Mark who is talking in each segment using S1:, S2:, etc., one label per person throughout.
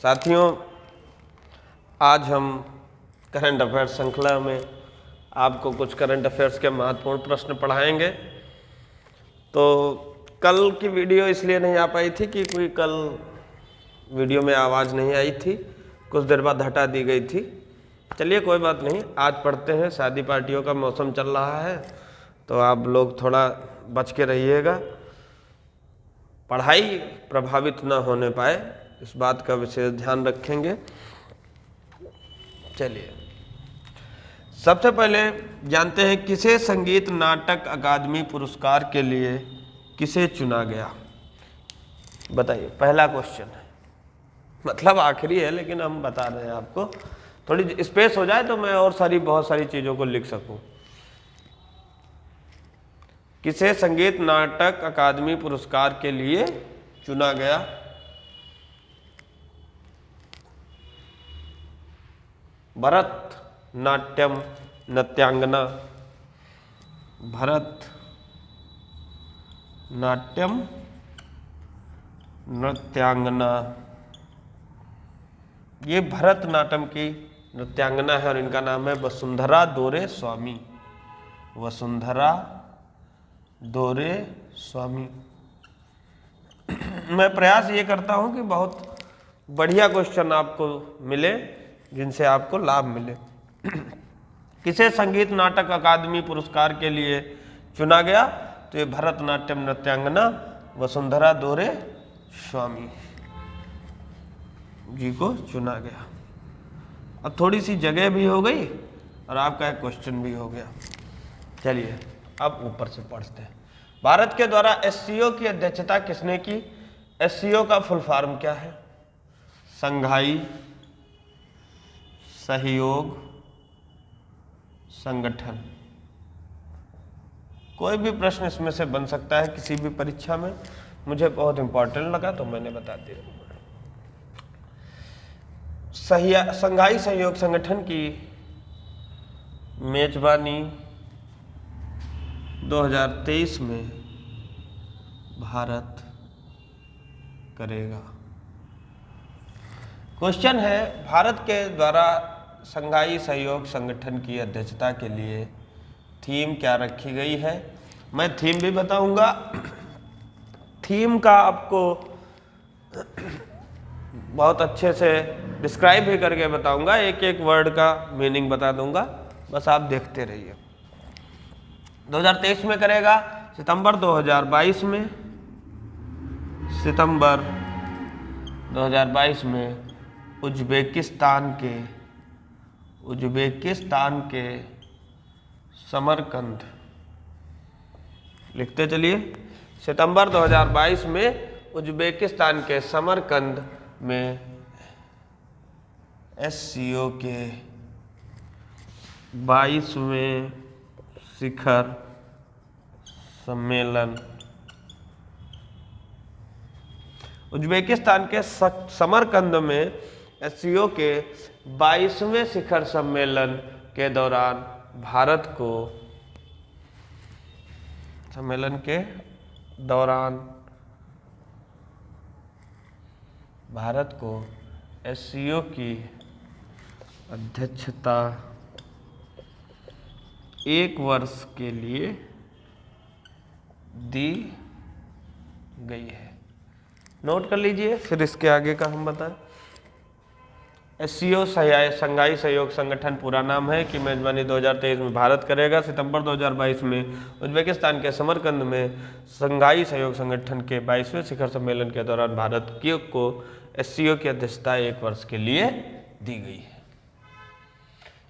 S1: साथियों, आज हम करंट अफेयर्स श्रृंखला में आपको कुछ करंट अफेयर्स के महत्वपूर्ण प्रश्न पढ़ाएंगे। तो कल की वीडियो इसलिए नहीं आ पाई थी कि कोई कल वीडियो में आवाज़ नहीं आई थी, कुछ देर बाद हटा दी गई थी। चलिए कोई बात नहीं, आज पढ़ते हैं। शादी पार्टियों का मौसम चल रहा है तो आप लोग थोड़ा बच के रहिएगा, पढ़ाई प्रभावित ना होने पाए, इस बात का विशेष ध्यान रखेंगे। चलिए सबसे पहले जानते हैं किसे संगीत नाटक अकादमी पुरस्कार के लिए किसे चुना गया। बताइए, पहला क्वेश्चन है, मतलब आखिरी है लेकिन हम बता रहे हैं आपको, थोड़ी स्पेस हो जाए तो मैं और बहुत सारी चीज़ों को लिख सकूं। किसे संगीत नाटक अकादमी पुरस्कार के लिए चुना गया? भरत नाट्यम नृत्यांगना, भरत नाट्यम नृत्यांगना, ये भरतनाट्यम की नृत्यांगना है और इनका नाम है वसुंधरा दोरे स्वामी। वसुंधरा दोरे स्वामी। मैं प्रयास ये करता हूं कि बहुत बढ़िया क्वेश्चन आपको मिले जिनसे आपको लाभ मिले। किसे संगीत नाटक अकादमी पुरस्कार के लिए चुना गया? तो ये भरतनाट्यम नृत्यांगना वसुंधरा दोरे स्वामी जी को चुना गया। अब थोड़ी सी जगह भी हो गई और आपका एक क्वेश्चन भी हो गया। चलिए अब ऊपर से पढ़ते हैं। भारत के द्वारा एससीओ की अध्यक्षता किसने की? एससीओ का फुल फॉर्म क्या है? संघाई सहयोग संगठन। कोई भी प्रश्न इसमें से बन सकता है किसी भी परीक्षा में, मुझे बहुत इंपॉर्टेंट लगा तो मैंने बता दिया। संघाई सहयोग संगठन की मेजबानी 2023 में भारत करेगा। क्वेश्चन है, भारत के द्वारा संघाई सहयोग संगठन की अध्यक्षता के लिए थीम क्या रखी गई है? मैं थीम भी बताऊंगा, थीम का आपको बहुत अच्छे से डिस्क्राइब भी करके बताऊंगा, एक एक वर्ड का मीनिंग बता दूंगा, बस आप देखते रहिए। 2023 में करेगा, सितंबर 2022 में, सितंबर 2022 में उज्बेकिस्तान के समरकंद, लिखते चलिए, सितंबर 2022 में उज्बेकिस्तान के समरकंद में एससीओ के 22वें शिखर सम्मेलन, उज्बेकिस्तान के समरकंद में एससीओ के 22वें शिखर सम्मेलन के दौरान भारत को एससीओ की अध्यक्षता 1 वर्ष के लिए दी गई है। नोट कर लीजिए, फिर इसके आगे का हम बताएं। एससीओ संघाई सहयोग संगठन पूरा नाम है कि मेजबानी 2023 में भारत करेगा। सितंबर 2022 में उज्बेकिस्तान के समरकंद में संघाई सहयोग संगठन के 22वें शिखर सम्मेलन के दौरान भारत को एससीओ की अध्यक्षता 1 वर्ष के लिए दी गई है।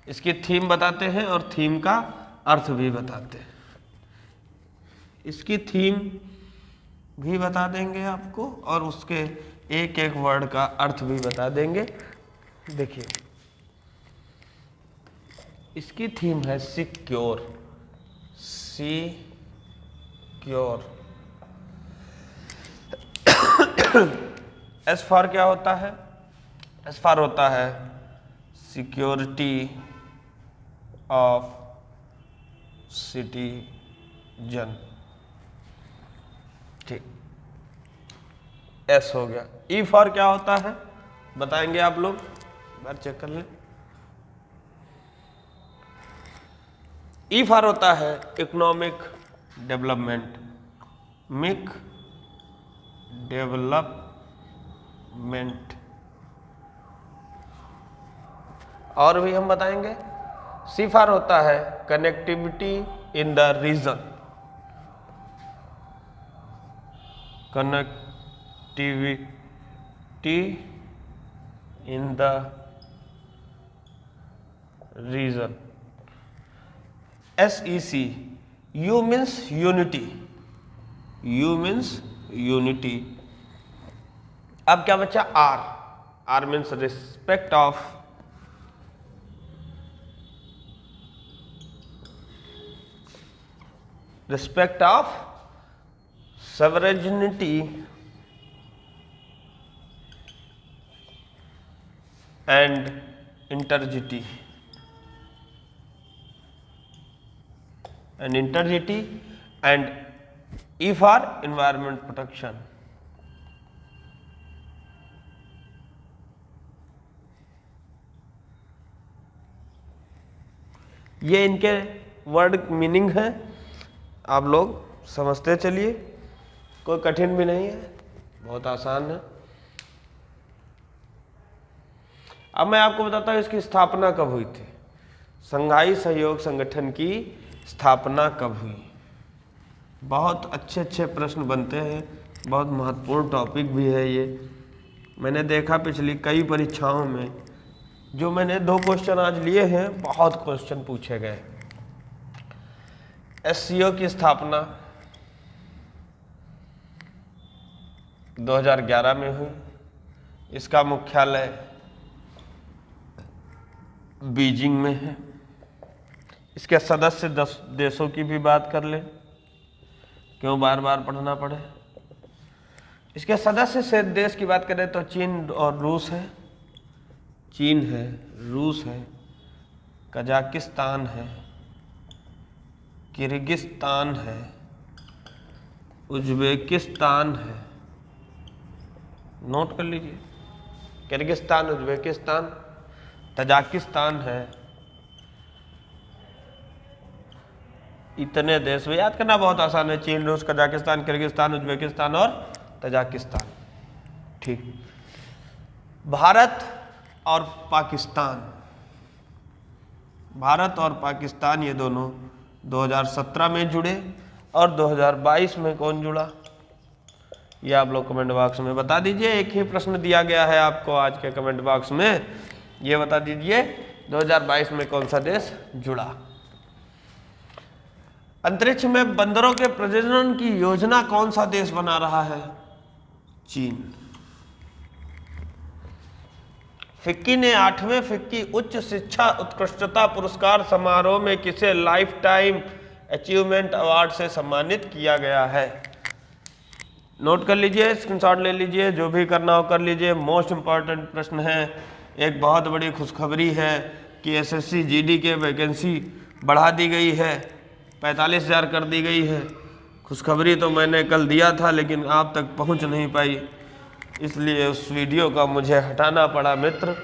S1: इसकी थीम बताते हैं और थीम का अर्थ भी बताते हैं। इसकी थीम भी बता देंगे आपको और उसके एक एक वर्ड का अर्थ भी बता देंगे। देखिए, इसकी थीम है सिक्योर। एस फॉर क्या होता है? एस फॉर होता है सिक्योरिटी ऑफ सिटीजन, ठीक, एस हो गया। ई फॉर क्या होता है? बताएंगे आप लोग, बार चेक कर लें। ई फॉर होता है इकोनॉमिक डेवलपमेंट, मिक डेवलपमेंट। और भी हम बताएंगे। सी फॉर होता है connectivity in the region, connectivity in the region. SEC, U means unity, U means unity. अब क्या बचा? R means respect of, respect of sovereignty and integrity, and E for environment protection। ये इनके वर्ड मीनिंग है, आप लोग समझते चलिए, कोई कठिन भी नहीं है, बहुत आसान है। अब मैं आपको बताता हूँ इसकी स्थापना कब हुई थी। संघाई सहयोग संगठन की स्थापना कब हुई? बहुत अच्छे अच्छे प्रश्न बनते हैं, बहुत महत्वपूर्ण टॉपिक भी है ये। मैंने देखा पिछली कई परीक्षाओं में, जो मैंने 2 क्वेश्चन आज लिए हैं, बहुत क्वेश्चन पूछे गए। SCO की स्थापना 2011 में हुई। इसका मुख्यालय बीजिंग में है। इसके सदस्य 10 देशों की भी बात कर लें, क्यों बार बार पढ़ना पड़े। इसके सदस्य से देश की बात करें तो चीन और रूस है, चीन है, रूस है, कजाकिस्तान है, किर्गिस्तान है, उज्बेकिस्तान है। नोट कर लीजिए, किर्गिस्तान, उज्बेकिस्तान, तजाकिस्तान है। इतने देश याद करना बहुत आसान है, चीन, रूस, कजाकिस्तान, किर्गिस्तान, उज्बेकिस्तान और तजाकिस्तान। ठीक। भारत और पाकिस्तान, भारत और पाकिस्तान ये दोनों 2017 में जुड़े, और 2022 में कौन जुड़ा, ये आप लोग कमेंट बॉक्स में बता दीजिए। एक ही प्रश्न दिया गया है आपको आज के कमेंट बॉक्स में, ये बता दीजिए 2022 में कौन सा देश जुड़ा। अंतरिक्ष में बंदरों के प्रजनन की योजना कौन सा देश बना रहा है? चीन। फिक्की ने 8वें फिक्की उच्च शिक्षा उत्कृष्टता पुरस्कार समारोह में किसे लाइफ टाइम अचीवमेंट अवार्ड से सम्मानित किया गया है? नोट कर लीजिए, स्क्रीनशॉट ले लीजिए, जो भी करना हो कर लीजिए। मोस्ट इंपॉर्टेंट प्रश्न है। एक बहुत बड़ी खुशखबरी है कि SSC GD के वैकेंसी बढ़ा दी गई है, 45,000 कर दी गई है। खुशखबरी तो मैंने कल दिया था, लेकिन आप तक पहुंच नहीं पाई, इसलिए उस वीडियो का मुझे हटाना पड़ा। मित्र,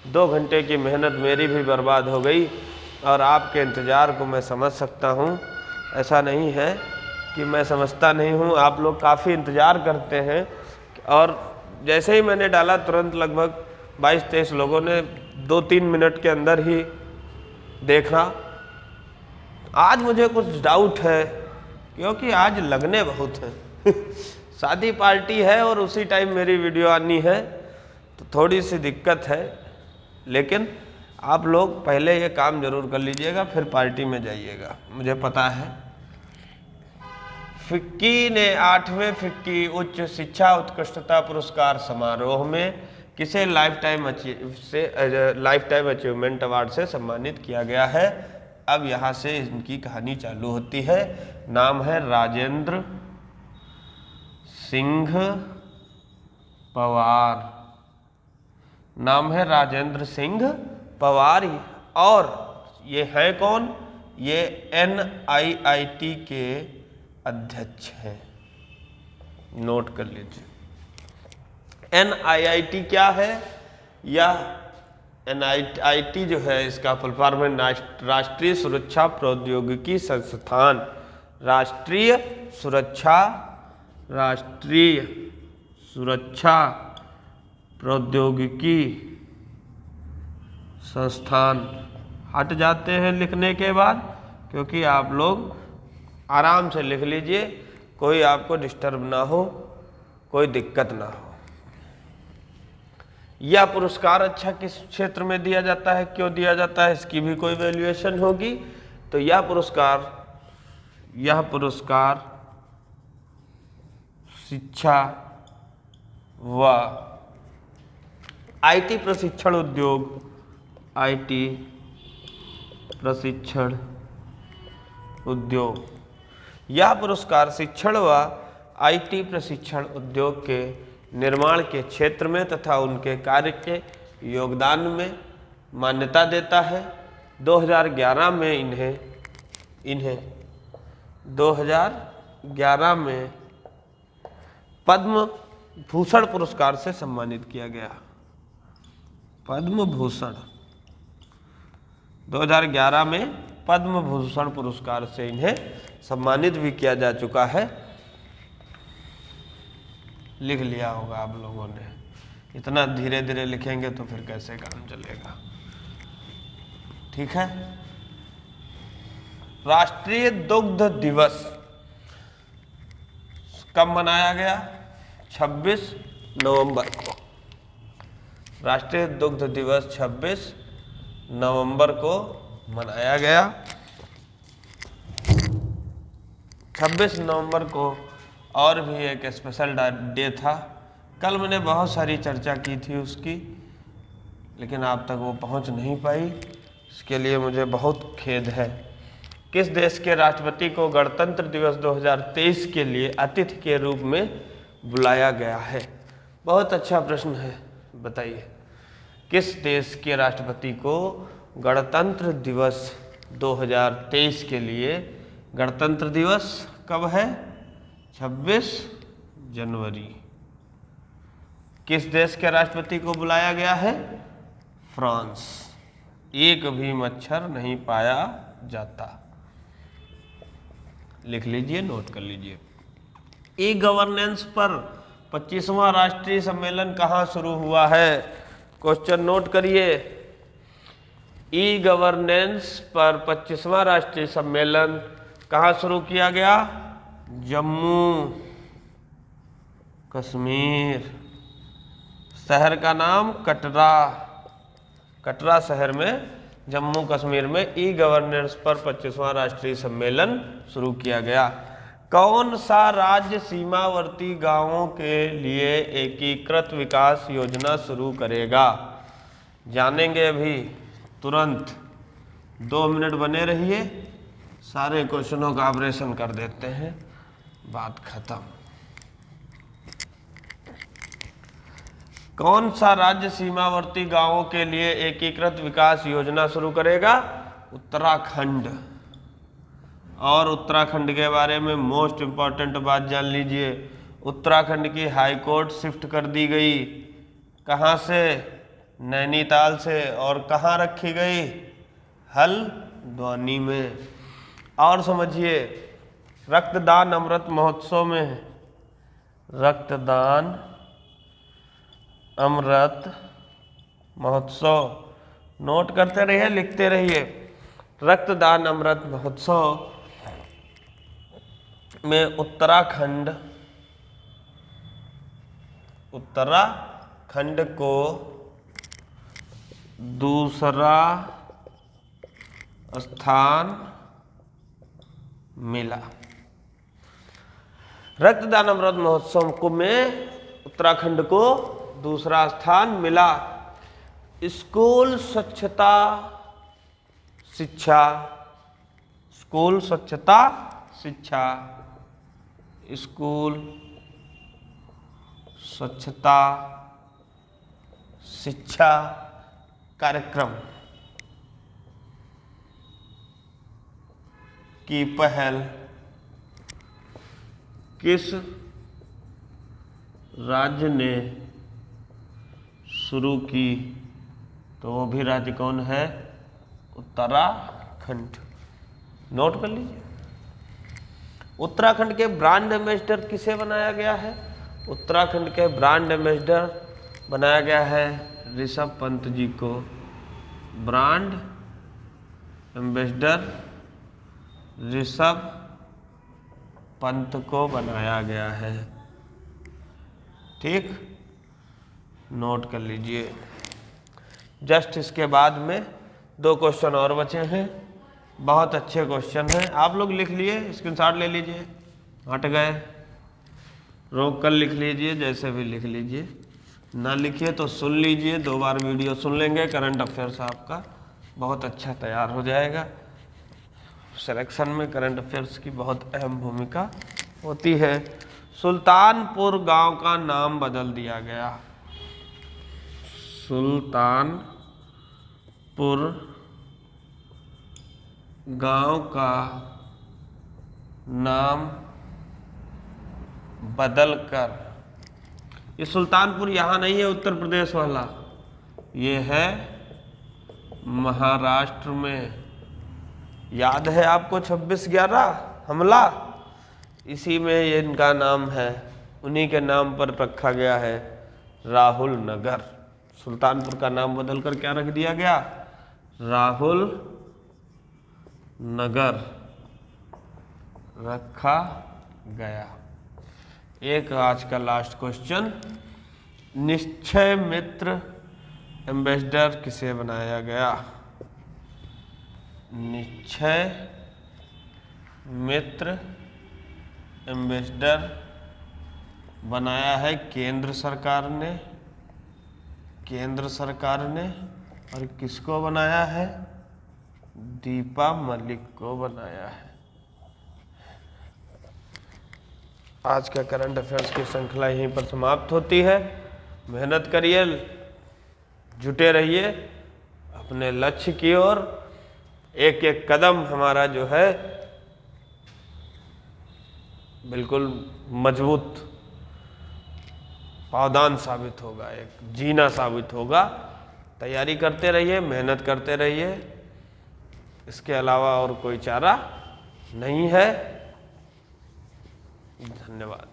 S1: 2 घंटे की मेहनत मेरी भी बर्बाद हो गई, और आपके इंतज़ार को मैं समझ सकता हूं। ऐसा नहीं है कि मैं समझता नहीं हूं, आप लोग काफ़ी इंतज़ार करते हैं। और जैसे ही मैंने डाला, तुरंत लगभग 22-23 लोगों ने 2-3 मिनट के अंदर ही देखा। आज मुझे कुछ डाउट है, क्योंकि आज लगने बहुत हैं शादी पार्टी है और उसी टाइम मेरी वीडियो आनी है, तो थोड़ी सी दिक्कत है। लेकिन आप लोग पहले ये काम जरूर कर लीजिएगा, फिर पार्टी में जाइएगा, मुझे पता है। फिक्की ने 8वें फिक्की उच्च शिक्षा उत्कृष्टता पुरस्कार समारोह में किसे लाइफ टाइम अचीवमेंट अवार्ड से सम्मानित किया गया है? अब यहाँ से इनकी कहानी चालू होती है। नाम है राजेंद्र सिंह पवार, नाम है राजेंद्र सिंह पवार। और ये है कौन? ये NIIT के अध्यक्ष हैं। नोट कर लीजिए, NIIT क्या है? यह NIT जो है इसका फुल फॉर्म है राष्ट्रीय सुरक्षा प्रौद्योगिकी संस्थान। राष्ट्रीय सुरक्षा प्रौद्योगिकी संस्थान। हट जाते हैं लिखने के बाद, क्योंकि आप लोग आराम से लिख लीजिए, कोई आपको डिस्टर्ब ना हो, कोई दिक्कत ना हो। यह पुरस्कार अच्छा किस क्षेत्र में दिया जाता है, क्यों दिया जाता है, इसकी भी कोई वैल्यूएशन होगी। तो यह पुरस्कार शिक्षा व IT प्रशिक्षण उद्योग, यह पुरस्कार शिक्षण व IT प्रशिक्षण उद्योग के निर्माण के क्षेत्र में तथा उनके कार्य के योगदान में मान्यता देता है। 2011 में इन्हें 2011 में पद्म भूषण पुरस्कार से सम्मानित किया गया। पद्म भूषण 2011 में पद्म भूषण पुरस्कार से इन्हें सम्मानित भी किया जा चुका है। लिख लिया होगा आप लोगों ने, इतना धीरे धीरे लिखेंगे तो फिर कैसे काम चलेगा। ठीक है। राष्ट्रीय दुग्ध दिवस कब मनाया गया? 26 नवंबर को। राष्ट्रीय दुग्ध दिवस 26 नवंबर को मनाया गया। 26 नवंबर को और भी एक स्पेशल डे था। कल मैंने बहुत सारी चर्चा की थी उसकी, लेकिन आप तक वो पहुंच नहीं पाई, इसके लिए मुझे बहुत खेद है। किस देश के राष्ट्रपति को गणतंत्र दिवस 2023 के लिए अतिथि के रूप में बुलाया गया है? बहुत अच्छा प्रश्न है, बताइए। किस देश के राष्ट्रपति को गणतंत्र दिवस 2023 के लिए, गणतंत्र दिवस कब है? 26 जनवरी। किस देश के राष्ट्रपति को बुलाया गया है? फ्रांस। एक भी मच्छर नहीं पाया जाता। लिख लीजिए, नोट कर लीजिए। ई गवर्नेंस पर 25वां राष्ट्रीय सम्मेलन कहाँ शुरू हुआ है? क्वेश्चन नोट करिए। ई गवर्नेंस पर 25वां राष्ट्रीय सम्मेलन कहाँ शुरू किया गया? जम्मू कश्मीर। शहर का नाम कटरा। कटरा शहर में जम्मू कश्मीर में ई गवर्नेंस पर 25वां राष्ट्रीय सम्मेलन शुरू किया गया। कौन सा राज्य सीमावर्ती गांवों के लिए एकीकृत विकास योजना शुरू करेगा? जानेंगे अभी तुरंत। 2 मिनट बने रहिए, सारे क्वेश्चनों का ऑपरेशन कर देते हैं, बात खत्म। कौन सा राज्य सीमावर्ती गांवों के लिए एकीकृत विकास योजना शुरू करेगा? उत्तराखंड। और उत्तराखंड के बारे में मोस्ट इंपॉर्टेंट बात जान लीजिए। उत्तराखंड की हाई कोर्ट शिफ्ट कर दी गई। कहाँ से? नैनीताल से। और कहाँ रखी गई? हल्द्वानी में। और समझिए, रक्तदान अमृत महोत्सव में, रक्तदान अमृत महोत्सव नोट करते रहिए, लिखते रहिए। रक्तदान अमृत महोत्सव में उत्तराखंड को दूसरा स्थान मिला। रक्तदान अमृत महोत्सव को में उत्तराखंड को दूसरा स्थान मिला। स्कूल स्वच्छता शिक्षा, स्कूल स्वच्छता शिक्षा, स्कूल स्वच्छता शिक्षा कार्यक्रम की पहल किस राज्य ने शुरू की, तो वो भी राज्य कौन है? उत्तराखंड। नोट कर लीजिए। उत्तराखंड के ब्रांड एम्बेसडर किसे बनाया गया है? उत्तराखंड के ब्रांड एम्बेसडर बनाया गया है ऋषभ पंत जी को। ब्रांड एम्बेसडर ऋषभ पंत को बनाया गया है। ठीक, नोट कर लीजिए। जस्ट इसके बाद में 2 क्वेश्चन और बचे हैं, बहुत अच्छे क्वेश्चन हैं। आप लोग लिख लिए, स्क्रीनशॉट ले लीजिए, हट गए, रोक कर लिख लीजिए, जैसे भी लिख लीजिए। ना लिखिए तो सुन लीजिए, 2 बार वीडियो सुन लेंगे, करंट अफेयर्स आपका बहुत अच्छा तैयार हो जाएगा। सिलेक्शन में करंट अफेयर्स की बहुत अहम भूमिका होती है। सुल्तानपुर गांव का नाम बदल दिया गया। सुल्तानपुर गांव का नाम बदलकर, ये सुल्तानपुर यहाँ नहीं है उत्तर प्रदेश वाला, ये है महाराष्ट्र में। याद है आपको 26/11 हमला, इसी में ये इनका नाम है, उन्हीं के नाम पर रखा गया है राहुल नगर। सुल्तानपुर का नाम बदलकर क्या रख दिया गया? राहुल नगर रखा गया। एक आज का लास्ट क्वेश्चन, निश्चय मित्र एम्बेसडर किसे बनाया गया? निश्चय मित्र एम्बेसडर बनाया है केंद्र सरकार ने। केंद्र सरकार ने, और किसको बनाया है? दीपा मलिक को बनाया है। आज का करंट अफेयर्स की श्रृंखला यहीं पर समाप्त होती है। मेहनत करिए, जुटे रहिए अपने लक्ष्य की ओर। एक एक कदम हमारा जो है बिल्कुल मजबूत पावदान साबित होगा, एक जीना साबित होगा। तैयारी करते रहिए, मेहनत करते रहिए, इसके अलावा और कोई चारा नहीं है। धन्यवाद।